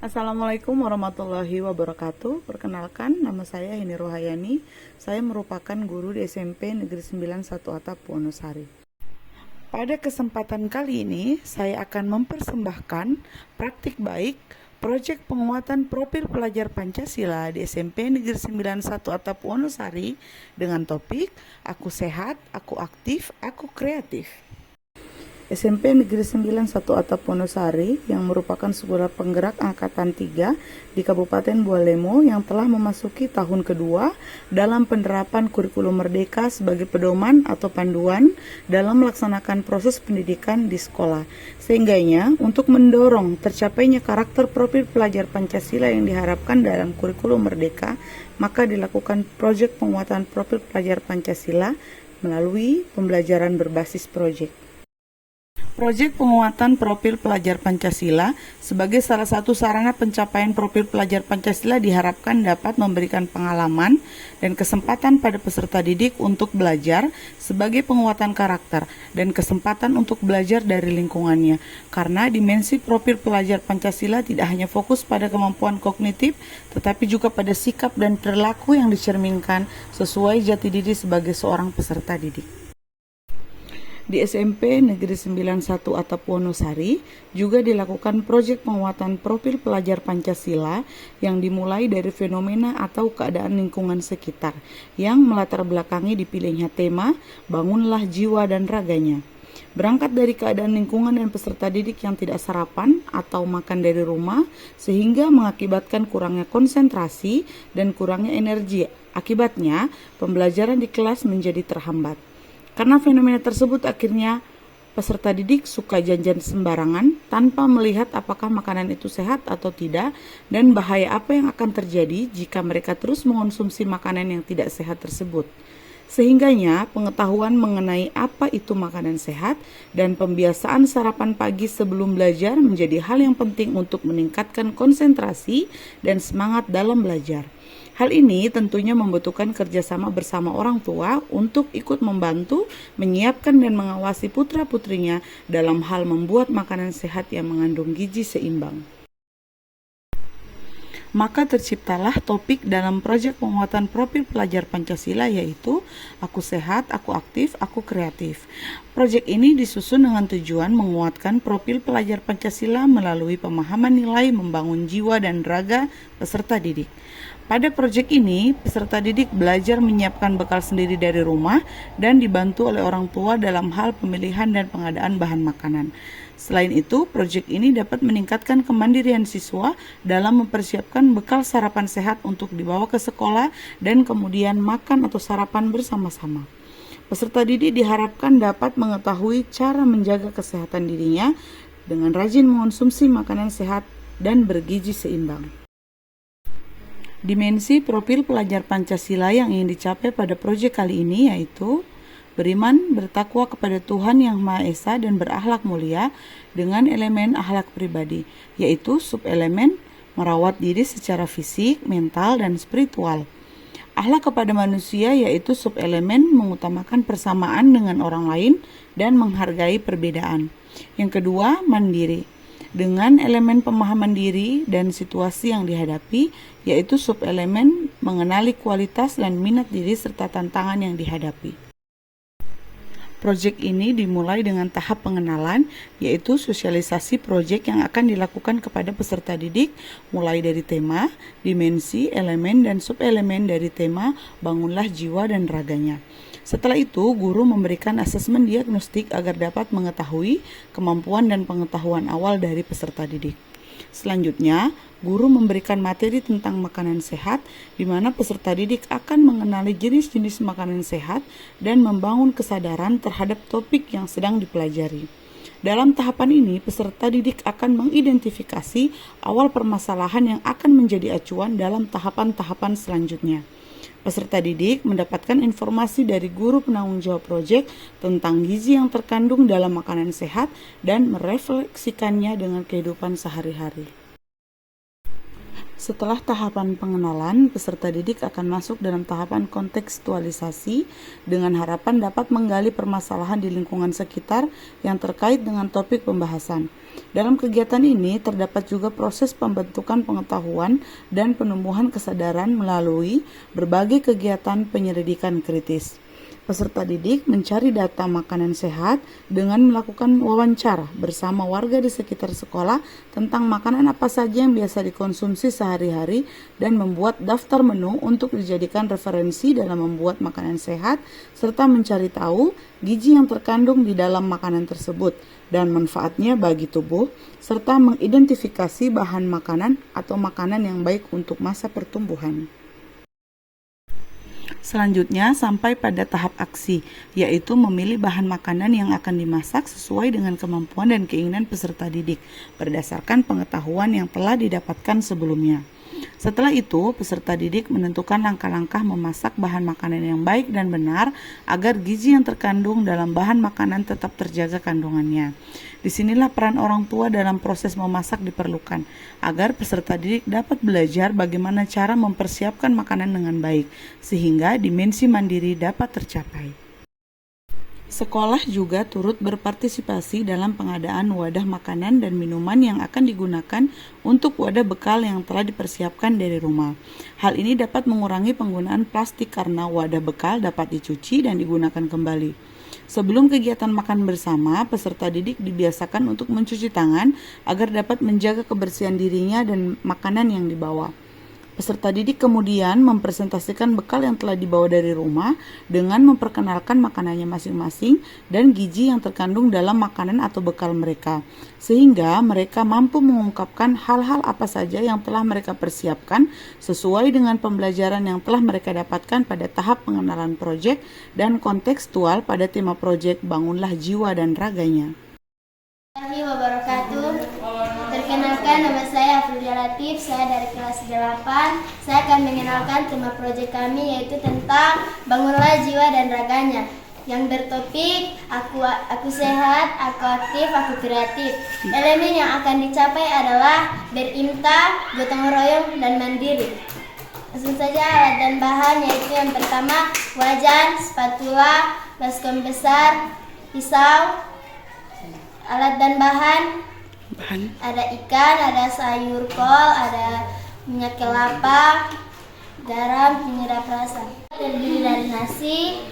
Assalamualaikum warahmatullahi wabarakatuh. Perkenalkan, nama saya Heni Rohayani. Saya merupakan guru di SMP Negeri 9 1 Atap Wonosari. Pada kesempatan kali ini, saya akan mempersembahkan praktik baik proyek penguatan profil pelajar Pancasila di SMP Negeri 9 1 Atap Wonosari dengan topik Aku Sehat, Aku Aktif, Aku Kreatif. SMP Negeri 9 1 Atap Wonosari yang merupakan sekolah penggerak Angkatan 3 di Kabupaten Bualemo yang telah memasuki tahun kedua dalam penerapan kurikulum merdeka sebagai pedoman atau panduan dalam melaksanakan proses pendidikan di sekolah. Sehingganya untuk mendorong tercapainya karakter profil pelajar Pancasila yang diharapkan dalam kurikulum merdeka, maka dilakukan proyek penguatan profil pelajar Pancasila melalui pembelajaran berbasis proyek. Proyek penguatan profil pelajar Pancasila sebagai salah satu sarana pencapaian profil pelajar Pancasila diharapkan dapat memberikan pengalaman dan kesempatan pada peserta didik untuk belajar sebagai penguatan karakter dan kesempatan untuk belajar dari lingkungannya. Karena dimensi profil pelajar Pancasila tidak hanya fokus pada kemampuan kognitif, tetapi juga pada sikap dan perilaku yang dicerminkan sesuai jati diri sebagai seorang peserta didik. Di SMP Negeri 9 1 Atap Wonosari juga dilakukan proyek penguatan profil pelajar Pancasila yang dimulai dari fenomena atau keadaan lingkungan sekitar yang melatar belakangi dipilihnya tema Bangunlah Jiwa dan Raganya. Berangkat dari keadaan lingkungan dan peserta didik yang tidak sarapan atau makan dari rumah sehingga mengakibatkan kurangnya konsentrasi dan kurangnya energi. Akibatnya, pembelajaran di kelas menjadi terhambat. Karena fenomena tersebut akhirnya peserta didik suka jajan sembarangan tanpa melihat apakah makanan itu sehat atau tidak dan bahaya apa yang akan terjadi jika mereka terus mengonsumsi makanan yang tidak sehat tersebut. Sehingganya pengetahuan mengenai apa itu makanan sehat dan pembiasaan sarapan pagi sebelum belajar menjadi hal yang penting untuk meningkatkan konsentrasi dan semangat dalam belajar. Hal ini tentunya membutuhkan kerjasama bersama orang tua untuk ikut membantu, menyiapkan dan mengawasi putra-putrinya dalam hal membuat makanan sehat yang mengandung gizi seimbang. Maka terciptalah topik dalam proyek penguatan profil pelajar Pancasila yaitu Aku Sehat, Aku Aktif, Aku Kreatif. Proyek ini disusun dengan tujuan menguatkan profil pelajar Pancasila melalui pemahaman nilai membangun jiwa dan raga peserta didik. Pada proyek ini, peserta didik belajar menyiapkan bekal sendiri dari rumah dan dibantu oleh orang tua dalam hal pemilihan dan pengadaan bahan makanan. Selain itu, proyek ini dapat meningkatkan kemandirian siswa dalam mempersiapkan bekal sarapan sehat untuk dibawa ke sekolah dan kemudian makan atau sarapan bersama-sama. Peserta didik diharapkan dapat mengetahui cara menjaga kesehatan dirinya dengan rajin mengonsumsi makanan sehat dan bergizi seimbang. Dimensi profil pelajar Pancasila yang ingin dicapai pada proyek kali ini yaitu beriman, bertakwa kepada Tuhan Yang Maha Esa dan berakhlak mulia dengan elemen akhlak pribadi, yaitu subelemen merawat diri secara fisik, mental, dan spiritual. Akhlak kepada manusia yaitu subelemen mengutamakan persamaan dengan orang lain dan menghargai perbedaan. Yang kedua, mandiri dengan elemen pemahaman diri dan situasi yang dihadapi, yaitu subelemen mengenali kualitas dan minat diri serta tantangan yang dihadapi. Proyek ini dimulai dengan tahap pengenalan, yaitu sosialisasi proyek yang akan dilakukan kepada peserta didik, mulai dari tema, dimensi, elemen, dan subelemen dari tema Bangunlah Jiwa dan Raganya. Setelah itu, guru memberikan asesmen diagnostik agar dapat mengetahui kemampuan dan pengetahuan awal dari peserta didik. Selanjutnya, guru memberikan materi tentang makanan sehat, di mana peserta didik akan mengenali jenis-jenis makanan sehat dan membangun kesadaran terhadap topik yang sedang dipelajari. Dalam tahapan ini, peserta didik akan mengidentifikasi awal permasalahan yang akan menjadi acuan dalam tahapan-tahapan selanjutnya. Peserta didik mendapatkan informasi dari guru penanggung jawab proyek tentang gizi yang terkandung dalam makanan sehat dan merefleksikannya dengan kehidupan sehari-hari. Setelah tahapan pengenalan, peserta didik akan masuk dalam tahapan kontekstualisasi dengan harapan dapat menggali permasalahan di lingkungan sekitar yang terkait dengan topik pembahasan. Dalam kegiatan ini terdapat juga proses pembentukan pengetahuan dan penumbuhan kesadaran melalui berbagai kegiatan penyelidikan kritis. Peserta didik mencari data makanan sehat dengan melakukan wawancara bersama warga di sekitar sekolah tentang makanan apa saja yang biasa dikonsumsi sehari-hari dan membuat daftar menu untuk dijadikan referensi dalam membuat makanan sehat serta mencari tahu gizi yang terkandung di dalam makanan tersebut dan manfaatnya bagi tubuh serta mengidentifikasi bahan makanan atau makanan yang baik untuk masa pertumbuhan. Selanjutnya sampai pada tahap aksi, yaitu memilih bahan makanan yang akan dimasak sesuai dengan kemampuan dan keinginan peserta didik berdasarkan pengetahuan yang telah didapatkan sebelumnya. Setelah itu, peserta didik menentukan langkah-langkah memasak bahan makanan yang baik dan benar agar gizi yang terkandung dalam bahan makanan tetap terjaga kandungannya. Disinilah peran orang tua dalam proses memasak diperlukan, agar peserta didik dapat belajar bagaimana cara mempersiapkan makanan dengan baik, sehingga dimensi mandiri dapat tercapai. Sekolah juga turut berpartisipasi dalam pengadaan wadah makanan dan minuman yang akan digunakan untuk wadah bekal yang telah dipersiapkan dari rumah. Hal ini dapat mengurangi penggunaan plastik karena wadah bekal dapat dicuci dan digunakan kembali. Sebelum kegiatan makan bersama, peserta didik dibiasakan untuk mencuci tangan agar dapat menjaga kebersihan dirinya dan makanan yang dibawa. Peserta didik kemudian mempresentasikan bekal yang telah dibawa dari rumah dengan memperkenalkan makanannya masing-masing dan gizi yang terkandung dalam makanan atau bekal mereka, sehingga mereka mampu mengungkapkan hal-hal apa saja yang telah mereka persiapkan sesuai dengan pembelajaran yang telah mereka dapatkan pada tahap pengenalan proyek dan kontekstual pada tema proyek Bangunlah Jiwa dan Raganya. Wabarakatuh. Perkenalkan, nama saya Afrulia Latif, saya dari kelas 8. Saya akan mengenalkan tema proyek kami yaitu tentang Bangunlah Jiwa dan Raganya yang bertopik aku sehat, aku aktif, aku kreatif. Elemen yang akan dicapai adalah berimpta, gotong royong, dan mandiri. Langsung saja alat dan bahan yaitu yang pertama wajan, spatula, baskom besar, pisau. Alat dan bahan ada ikan, ada sayur kol, ada minyak kelapa, garam, penyedap rasa. Terdiri dari nasi,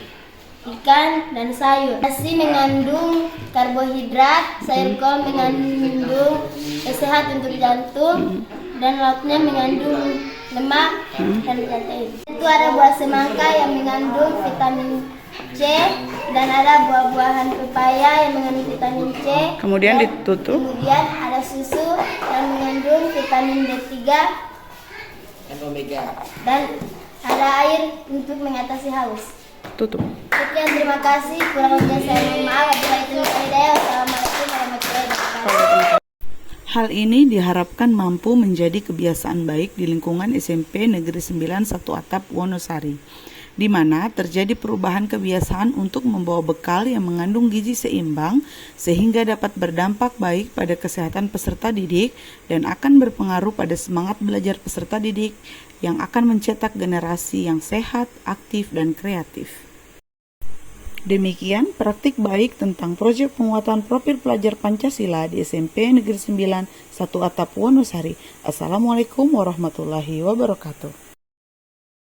ikan, dan sayur. Nasi mengandung karbohidrat, sayur kol mengandung sehat untuk jantung, dan lauknya mengandung lemak dan protein. Itu ada buah semangka yang mengandung vitamin C dan ada buah-buahan pepaya yang mengandung vitamin C. Kemudian ditutup. Kemudian ada susu yang mengandung vitamin B3 dan omega. Dan ada air untuk mengatasi haus. Tutup. Sekian, terima kasih. Kurang lebihnya saya mohon maaf. Wassalamualaikum warahmatullahi wabarakatuh. Hal ini diharapkan mampu menjadi kebiasaan baik di lingkungan SMP Negeri 9 Satu Atap Wonosari, di mana terjadi perubahan kebiasaan untuk membawa bekal yang mengandung gizi seimbang sehingga dapat berdampak baik pada kesehatan peserta didik dan akan berpengaruh pada semangat belajar peserta didik yang akan mencetak generasi yang sehat, aktif, dan kreatif. Demikian praktik baik tentang proyek penguatan profil pelajar Pancasila di SMP Negeri 9 Satu Atap Wonosari. Assalamualaikum warahmatullahi wabarakatuh.